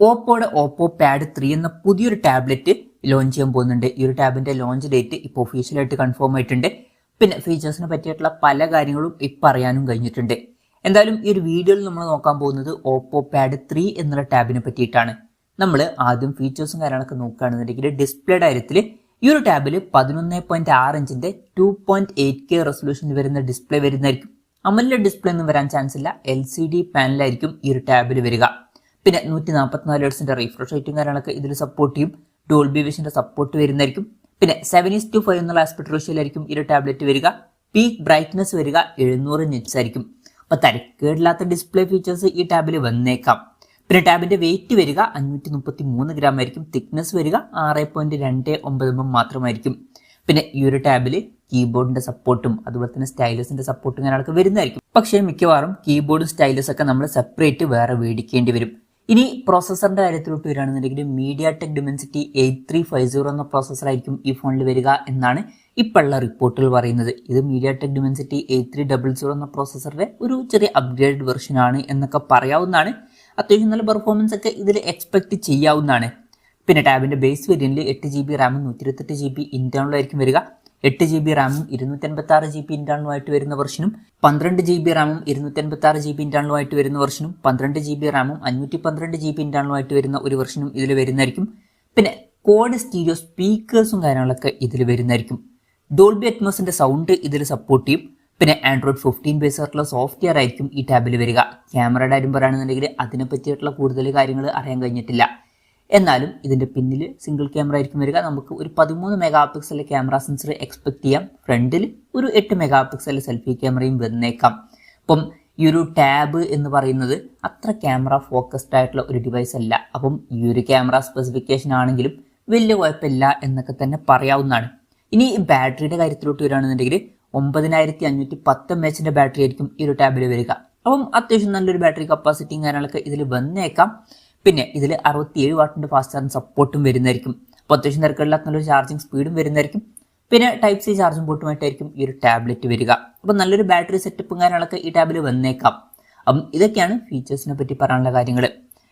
ഓപ്പോയുടെ Oppo pad 3 എന്ന പുതിയൊരു tablet launch ചെയ്യാൻ പോകുന്നുണ്ട്. ഈ ഒരു ടാബിന്റെ ലോഞ്ച് ഡേറ്റ് ഇപ്പോൾ ഒഫീഷ്യലായിട്ട് കൺഫേം ആയിട്ടുണ്ട്. പിന്നെ ഫീച്ചേഴ്സിനെ പറ്റിയിട്ടുള്ള പല കാര്യങ്ങളും ഇപ്പം അറിയാനും കഴിഞ്ഞിട്ടുണ്ട്. എന്തായാലും ഈ ഒരു വീഡിയോയിൽ നമ്മൾ നോക്കാൻ പോകുന്നത് ഓപ്പോ പാഡ് 3 എന്നുള്ള ടാബിനെ പറ്റിയിട്ടാണ്. നമ്മൾ ആദ്യം ഫീച്ചേഴ്സും കാര്യങ്ങളൊക്കെ നോക്കുകയാണെന്നുണ്ടെങ്കിൽ ഡിസ്പ്ലേയുടെ കാര്യത്തിൽ ഈ ഒരു ടാബിൽ 11.6 ഇഞ്ചിന്റെ 2.8K റെസൊല്യൂഷൻ വരുന്ന ഡിസ്പ്ലേ വരുന്നതായിരിക്കും. അമോലെഡ് ഡിസ്പ്ലേ ഒന്നും വരാൻ ചാൻസ് ഇല്ല. LCD പാനലായിരിക്കും ഈ ഒരു ടാബിൽ വരിക. പിന്നെ 144 ഹെർട്സിന്റെ റീഫ്രഷ് റേറ്റും കാര്യങ്ങളൊക്കെ ഇതിൽ സപ്പോർട്ട് ചെയ്യും. ഡോൾബി വിഷന്റെ സപ്പോർട്ട് വരുന്നതായിരിക്കും. പിന്നെ 7:5 എന്നുള്ള ആസ്പെക്ട് റേഷ്യോയിലായിരിക്കും ഈ ഒരു ടാബ്ലറ്റ് വരിക. പീക്ക് ബ്രൈറ്റ്നസ് വരിക 700 നിറ്റ്സ് ആയിരിക്കും. അപ്പൊ തരക്കേടില്ലാത്ത ഡിസ്പ്ലേ ഫീച്ചേഴ്സ് ഈ ടാബിൽ വന്നേക്കാം. പിന്നെ ടാബിന്റെ വെയിറ്റ് വരിക 533 ഗ്രാം ആയിരിക്കും. തിക്നെസ് വരിക 6.29 മാത്രമായിരിക്കും. പിന്നെ ഈ ഒരു ടാബിൽ കീബോർഡിന്റെ സപ്പോർട്ടും അതുപോലെ തന്നെ സ്റ്റൈലസിന്റെ സപ്പോർട്ടും കാര്യങ്ങളൊക്കെ വരുന്നതായിരിക്കും. പക്ഷേ മിക്കവാറും കീബോർഡും സ്റ്റൈലസ് ഒക്കെ നമ്മൾ സെപ്പറേറ്റ് വേറെ മേടിക്കേണ്ടി വരും. ഇനി പ്രോസസറിന്റെ കാര്യത്തിലോട്ട് വരികയാണെന്നുണ്ടെങ്കിൽ മീഡിയാടെക് ഡിമെൻസിറ്റി 8350 എന്ന പ്രോസസറായിരിക്കും ഈ ഫോണിൽ വരിക എന്നാണ് ഇപ്പോഴുള്ള റിപ്പോർട്ടുകൾ പറയുന്നത്. ഇത് മീഡിയാടെക് ഡിമെൻസിറ്റി 8300 എന്ന പ്രോസസറിന്റെ ഒരു ചെറിയ അപ്ഗ്രേഡ് വെർഷൻ ആണ് എന്നൊക്കെ പറയാവുന്നതാണ്. അത്യാവശ്യം നല്ല പെർഫോമൻസ് ഒക്കെ ഇതിൽ എക്സ്പെക്ട് ചെയ്യാവുന്നതാണ്. പിന്നെ ടാബിന്റെ ബേസ് വേരിയന്റിൽ 8GB റാമും 128GB ഇന്റേണലായിരിക്കും വരിക. 8GB റാമും 256GB ഇന്റേണലുമായിട്ട് വരുന്ന വെർഷനും 12GB റാമും 256GB ഇന്റേണലുമായിട്ട് വരുന്ന വെർഷനും 12GB റാമും 512GB ഇന്റേണലുമായിട്ട് വരുന്ന ഒരു വെർഷനും ഇതിൽ വരുന്നതായിരിക്കും. പിന്നെ കോഡ് സ്റ്റീരിയോ സ്പീക്കേഴ്സും കാര്യങ്ങളൊക്കെ ഇതിൽ വരുന്നതായിരിക്കും. ഡോൾബി അറ്റ്മോസിന്റെ സൗണ്ട് ഇതിൽ സപ്പോർട്ട് ചെയ്യും. പിന്നെ ആൻഡ്രോയിഡ് 15 ബേസ് ആയിട്ടുള്ള സോഫ്റ്റ്വെയർ ആയിരിക്കും ഈ ടാബിൽ വരിക. ക്യാമറയുടെ കാര്യം പറയുകയാണെന്നുണ്ടെങ്കിൽ അതിനെ പറ്റിയിട്ടുള്ള കൂടുതൽ കാര്യങ്ങൾ അറിയാൻ കഴിഞ്ഞിട്ടില്ല. എന്നാലും ഇതിന്റെ പിന്നിൽ സിംഗിൾ ക്യാമറ ആയിരിക്കും വരിക. നമുക്ക് ഒരു 13 mega pixel camera sensor expect ചെയ്യാം. ഫ്രണ്ടിൽ ഒരു 8 മെഗാ പിക്സൽ സെൽഫി ക്യാമറയും വന്നേക്കാം. അപ്പം ഈ ഒരു ടാബ് എന്ന് പറയുന്നത് അത്ര ക്യാമറ ഫോക്കസ്ഡ് ആയിട്ടുള്ള ഒരു ഡിവൈസ് അല്ല. അപ്പം ഈ ഒരു ക്യാമറ സ്പെസിഫിക്കേഷൻ ആണെങ്കിലും വലിയ കുഴപ്പമില്ല എന്നൊക്കെ തന്നെ പറയാവുന്നതാണ്. ഇനി ബാറ്ററിയുടെ കാര്യത്തിലോട്ട് വരികയാണെന്നുണ്ടെങ്കിൽ 9510 mAh ബാറ്ററി ആയിരിക്കും ഈ ഒരു ടാബിൽ വരിക. അപ്പം അത്യാവശ്യം നല്ലൊരു ബാറ്ററി കപ്പാസിറ്റിയും കാര്യങ്ങളൊക്കെ ഇതിൽ വന്നേക്കാം. പിന്നെ ഇതിൽ 67 വാട്ടിന്റെ ഫാസ്റ്റ് ചാർജിങ് സപ്പോർട്ടും വരുന്നതായിരിക്കും. അപ്പോൾ അത്യാവശ്യം തിരക്കുകളില്ലാത്ത നല്ലൊരു ചാർജിങ് സ്പീഡും വരുന്നതായിരിക്കും. പിന്നെ ടൈപ്പ് സി ചാർജിങ് പോർട്ടുമായിട്ടായിരിക്കും ഈ ഒരു ടാബ്ലറ്റ് വരിക. അപ്പോൾ നല്ലൊരു ബാറ്ററി സെറ്റപ്പും കാര്യങ്ങളൊക്കെ ഈ ടാബിൽ വന്നേക്കാം. അപ്പം ഇതൊക്കെയാണ് ഫീച്ചേഴ്സിനെ പറ്റി പറയാനുള്ള കാര്യങ്ങൾ.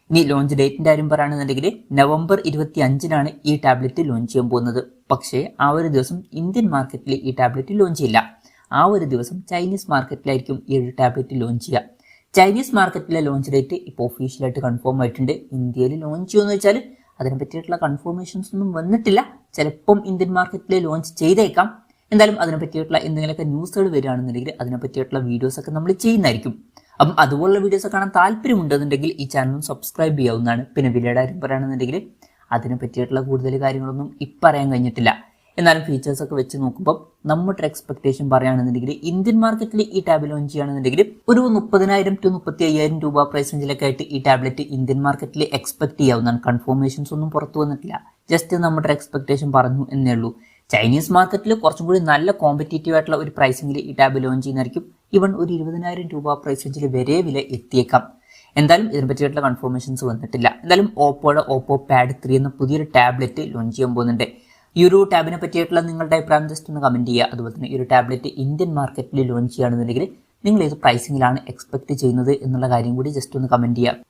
ഇനി ലോഞ്ച് ഡേറ്റിന്റെ കാര്യം പറയുകയാണെന്നുണ്ടെങ്കിൽ November 25 ഈ ടാബ്ലറ്റ് ലോഞ്ച് ചെയ്യാൻ പോകുന്നത്. പക്ഷേ ആ ഒരു ദിവസം ഇന്ത്യൻ മാർക്കറ്റിൽ ഈ ടാബ്ലറ്റ് ലോഞ്ച് ചെയ്യില്ല. ആ ഒരു ദിവസം ചൈനീസ് മാർക്കറ്റിലായിരിക്കും ഈ ഒരു ടാബ്ലറ്റ് ലോഞ്ച് ചെയ്യുക. ചൈനീസ് മാർക്കറ്റിലെ ലോഞ്ച് ഡേറ്റ് ഇപ്പോൾ ഒഫീഷ്യലായിട്ട് കൺഫേം ആയിട്ടുണ്ട്. ഇന്ത്യയിൽ ലോഞ്ച് ചെയ്യുമെന്ന് വെച്ചാൽ അതിനെ പറ്റിയിട്ടുള്ള കൺഫർമേഷൻസ് ഒന്നും വന്നിട്ടില്ല. ചിലപ്പം ഇന്ത്യൻ മാർക്കറ്റിൽ ലോഞ്ച് ചെയ്തേക്കാം. എന്തായാലും അതിനെ പറ്റിയിട്ടുള്ള എന്തെങ്കിലുമൊക്കെ ന്യൂസുകൾ വരികയാണെന്നുണ്ടെങ്കിൽ അതിനെ പറ്റിയിട്ടുള്ള വീഡിയോസൊക്കെ നമ്മൾ ചെയ്യുന്നതായിരിക്കും. അപ്പം അതുപോലുള്ള വീഡിയോസ് കാണാൻ താല്പര്യമുണ്ടെന്നുണ്ടെങ്കിൽ ഈ ചാനൽ സബ്സ്ക്രൈബ് ചെയ്യാവുന്നതാണ്. പിന്നെ വിലയുടെ കാര്യം പറയുകയാണെന്നുണ്ടെങ്കിൽ അതിനെ പറ്റിയിട്ടുള്ള കൂടുതൽ കാര്യങ്ങളൊന്നും ഇപ്പം അറിയാൻ കഴിഞ്ഞിട്ടില്ല. എന്നാലും ഫീച്ചേഴ്സ് ഒക്കെ വെച്ച് നോക്കുമ്പോൾ നമ്മുടെ എക്സ്പെക്ടേഷൻ പറയുകയാണെന്നുണ്ടെങ്കിൽ ഇന്ത്യൻ മാർക്കറ്റിൽ ഈ ടാബ് ലോഞ്ച് ചെയ്യുകയാണെന്നുണ്ടെങ്കിൽ ഒരു 30,000 to 35,000 രൂപ പ്രൈസ് റേഞ്ചിലൊക്കെ ആയിട്ട് ഈ ടാബ്ലറ്റ് ഇന്ത്യൻ മാർക്കറ്റിൽ എക്സ്പെക്ട് ചെയ്യാവുന്നതാണ്. കൺഫർമേഷൻസ് ഒന്നും പുറത്തു വന്നിട്ടില്ല. ജസ്റ്റ് നമ്മുടെ എക്സ്പെക്ടേഷൻ പറഞ്ഞു എന്നേ ഉള്ളൂ. ചൈനീസ് മാർക്കറ്റിൽ കുറച്ചും കൂടി നല്ല കോമ്പറ്റീറ്റീവ് ആയിട്ടുള്ള ഒരു പ്രൈസിംഗിൽ ഈ ടാബ് ലോഞ്ച് ചെയ്യുന്നതായിരിക്കും. ഈവൻ ഒരു 20,000 രൂപ പ്രൈസ് റേഞ്ചിൽ വരെ വില എത്തിയേക്കാം. എന്തായാലും ഇതിനെ പറ്റിയിട്ടുള്ള കൺഫർമേഷൻസ് വന്നിട്ടില്ല. എന്തായാലും ഓപ്പോയുടെ ഓപ്പോ പാഡ് 3 എന്ന പുതിയൊരു ടാബ്ലറ്റ് ലോഞ്ച് ചെയ്യാൻ പോകുന്നുണ്ട്. ഈ ഒരു ടാബിനെ പറ്റിയിട്ടുള്ള നിങ്ങളുടെ അഭിപ്രായം ജസ്റ്റ് ഒന്ന് കമന്റ് ചെയ്യുക. അതുപോലെ തന്നെ ഈ ഒരു ടാബ്ലറ്റ് ഇന്ത്യൻ മാർക്കറ്റിൽ ലോഞ്ച് ചെയ്യുകയാണെന്നുണ്ടെങ്കിൽ നിങ്ങൾ ഏത് പ്രൈസിംഗിലാണ് എക്സ്പെക്ട് ചെയ്യുന്നത് എന്നുള്ള കാര്യം കൂടി ജസ്റ്റ് ഒന്ന് കമന്റ് ചെയ്യുക.